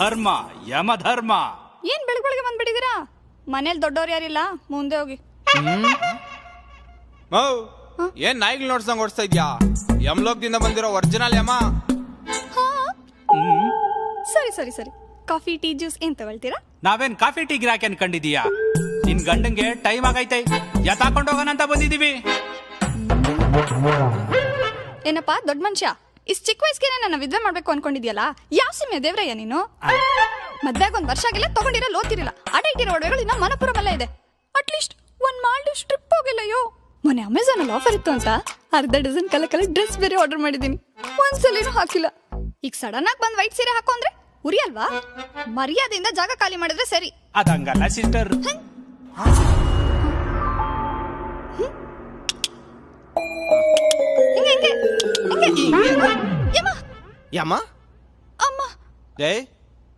ಧರ್ಮ ಯಮಧರ್ಮ. ಏನ್ ಬೆಳಗ್ಗೆ ಬಂದ್ಬಿಟ್ಟಿದೀರಾ? ಮನೇಲಿ ದೊಡ್ಡವ್ರು ಯಾರಿಲ್ಲ, ಮುಂದೆ ಹೋಗಿ. ಏನ್ ನಾಯಿಗಳು ನೋಡ್ಸಂಗ್ ಓಡಿಸ್ತಾ ಇದ್ಯಾ? ಯಮಲೋಕದಿಂದ ಬಂದಿರೋ ಒರಿಜಿನಲ್ ಯಮ. ಸರಿ ಸರಿ ಸರಿ, ಕಾಫಿ ಟೀ ಜ್ಯೂಸ್ ಏನ್ ತಗೊಳ್ತೀರಾ? ನಾವೇನ್ ಕಾಫಿ ಟೀ ಗಿರಾಕಿ ಅನ್ಕೊಂಡಿದೀಯಾ? ನಿನ್ ಗಂಡಂಗೆ ಟೈಮ್ ಆಗೈತೆ, ಎತ್ತಾಕೊಂಡು ಹೋಗೋಣ ಅಂತ ಬಂದಿದೀವಿ. ಏನಪ್ಪಾ ದೊಡ್ಡ ಮನುಷ್ಯ, ಇಷ್ಟು ಚಿಕ್ಕ ವಯಸ್ಸಿಗೆ ನನ್ನ ವಿದ್ವೆ ಮಾಡ್ಬೇಕು ಅನ್ಕೊಂಡಿದ್ಯಲ್ಲ? ಯಾವ ಸಿಮೆ ದೇವ್ರಯ್ಯ ನೀನು? ಮದ್ವೆಗೆ ಒಂದ್ ವರ್ಷ ಆಗಿಲ್ಲ, ತಗೊಂಡಿರೋ ಲೋತಿರಿಲ್ಲ, ಅಡ ಇಟ್ಟಿರೋ ಒಡವೆಗಳು ಇನ್ನ ಮನಪುರಮಲ್ಲ ಇದೆ. ಅಟ್ಲೀಸ್ಟ್ ಒಂದ್ ಮಾಲ್ಡೀವ್ಸ್ ಟ್ರಿಪ್ ಹೋಗಿಲ್ಲಯ್ಯೋ. ಮೊನ್ನೆ ಅಮೆಝಾನ್ ಅಲ್ಲಿ ಆಫರ್ ಇತ್ತು ಅಂತ ಅರ್ಧ ಡಜನ್ ಕಲರ್ ಡ್ರೆಸ್ ಬೇರೆ ಆರ್ಡರ್ ಮಾಡಿದೀನಿ, ಒಂದ್ಸಲಿನೂ ಹಾಕಿಲ್ಲ. ಈಗ ಸಡನ್ ಆಗಿ ಬಂದ್ ವೈಟ್ ಸೀರೆ ಹಾಕೋ ಅಂದ್ರೆ ಉರಿ ಅಲ್ವಾ? ಮರ್ಯಾದೆಯಿಂದ ಜಾಗ ಖಾಲಿ ಮಾಡಿದ್ರೆ ಸರಿ. ಅದಂಗಲ್ಲ ಸಿಸ್ಟರ್. ಯಮ ಅಮ್ಮ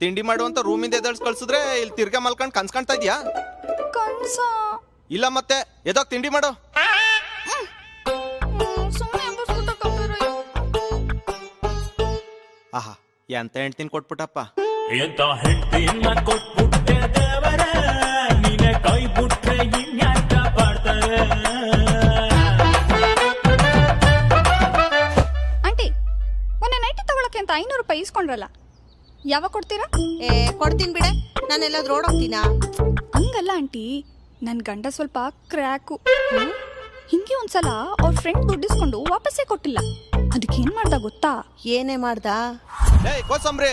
ತಿಂಡಿ ಮಾಡುವಂತ ರೂಮಿಂದ ಎದಳ್ಸ್ ಕಳ್ಸಿದ್ರೆ ಇಲ್ಲಿ ತಿರ್ಗಾ ಮಲ್ಕೊಂಡ್ ಕನ್ಸ್ ಕಾಣ್ತಾ ಇದ್ಯಾ? ಕನ್ಸ ಇಲ್ಲ ಮತ್ತೆ ಎದೋಗ್ ತಿಂಡಿ ಮಾಡು. ಆಹಾ ಎಂತ ಹೆಂಡ್ತಿನ ಕೊಟ್ಬಿಟ್ಟಪ್ಪ. ಎಂತ ಹೆಂಡ್ತಿನ ಕೊಟ್ಬಿಟ್ಟೆ ದೇವರ, ನೀನೆ ಕೈ ಬಿಟ್ರೆ ಇನ್ಯಾಕ ಬಾಡ್ತಾರೆ. ಆಂಟಿ, ಮೊನ್ನೆ ನೈಟಿ ತಗೊಳಕ್ಕೆ ಅಂತ 500 ರೂಪಾಯಿ ಇಸ್ಕೊಂಡ್ರಲ್ಲ, ಯಾವಾಗ ಕೊಡ್ತೀರಾ? ಕೊಡ್ತೀನಿ ಬಿಡೆ, ನಾನು ಎಲ್ಲಾದ್ರೂ ಓಡೋಗ್ತೀನಾ? ಹಂಗಲ್ಲ ಆಂಟಿ, ನನ್ ಗಂಡ ಸ್ವಲ್ಪ ಕ್ರ್ಯಾಕು. ಹಿಂಗೆ ಒಂದ್ಸಲ ಅವ್ರ ಫ್ರೆಂಡ್ ದುಡ್ಡಿಸ್ಕೊಂಡು ವಾಪಸ್ಸೇ ಕೊಟ್ಟಿಲ್ಲ. ಅದಕ್ಕೆ ಏನ್ ಮಾಡ್ದ ಗೊತ್ತಾ? ಏನೇ ಮಾಡ್ದ? ಕೋಸಂಬ್ರಿ,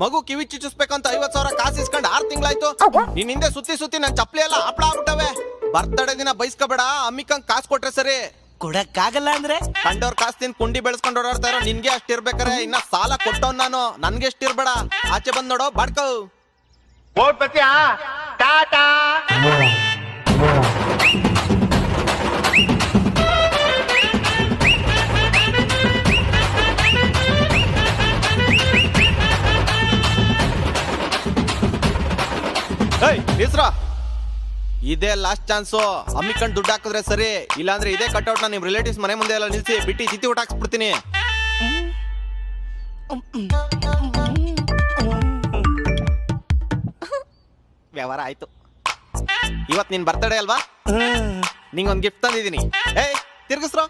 ಮಗು ಕಿವಿ ಚುಚ್ಚಿಸ್ಬೇಕಂತ 50,000 ಕಾಸು ಇಸ್ಕೊಂಡು 6 ತಿಂಗಳಾಯ್ತು. ನಿನ್ ಹಿಂದೆ ಸುತ್ತಿ ಸುತ್ತಿ ನನ್ ಚಪ್ಲಿ ಎಲ್ಲ ಹಪ್ಳ ಆಗ್ಬಿಟ್ಟವೆ. ಬರ್ತಡೇ ದಿನ ಬೈಸ್ಕೋಬೇಡ, ಅಮ್ಮಿಕಂಗ್ ಕಾಸು ಕೊಟ್ರೆ ಸರಿ. ಕೊಡಕ್ಕಾಗಲ್ಲ ಅಂದ್ರೆ ಕಂಡವ್ರ ಕಾಸು ತಿಂದು ಕುಂಡಿ ಬೆಳೆಸ್ಕೊಂಡು ಓಡಾಡ್ತಾ ಇರೋ ನಿನ್ಗೆ ಅಷ್ಟಿರ್ಬೇಕಾರೆ ಇನ್ನ ಸಾಲ ಕೊಟ್ಟವ್ ನಾನು. ನನ್ಗೆ ಎಷ್ಟಿರ್ಬೇಡ, ಆಚೆ ಬಂದ್ ನೋಡೋ ಬಾಡ್ಕೋ. ಟಾಟಾ. ಇದೇ ಲಾಸ್ಟ್ ಚಾನ್ಸು. ಅಮ್ಮಿಕಂಡ್ ದುಡ್ಡು ಹಾಕಿದ್ರೆ ಸರಿ, ಇಲ್ಲಾಂದ್ರೆ ಇದೇ ಕಟ್ಔಟ್ ನ ನಿಮ್ ರಿಲೇಟಿವ್ಸ್ ಮನೆ ಮುಂದೆ ಎಲ್ಲ ನಿಲ್ಸಿ ಬಿಟ್ಟು ಚಿತ್ತಿ ಊಟ ಹಾಕ್ಸ್ಬಿಡ್ತೀನಿ. ವ್ಯವಹಾರ ಆಯ್ತು. ಇವತ್ ನಿನ್ ಬರ್ತಡೇ ಅಲ್ವಾ? ನಿಂಗೊಂದ್ ಗಿಫ್ಟ್ ತಂದಿದ್ದೀನಿ. ತಿರ್ಗಿಸ್ರೋ.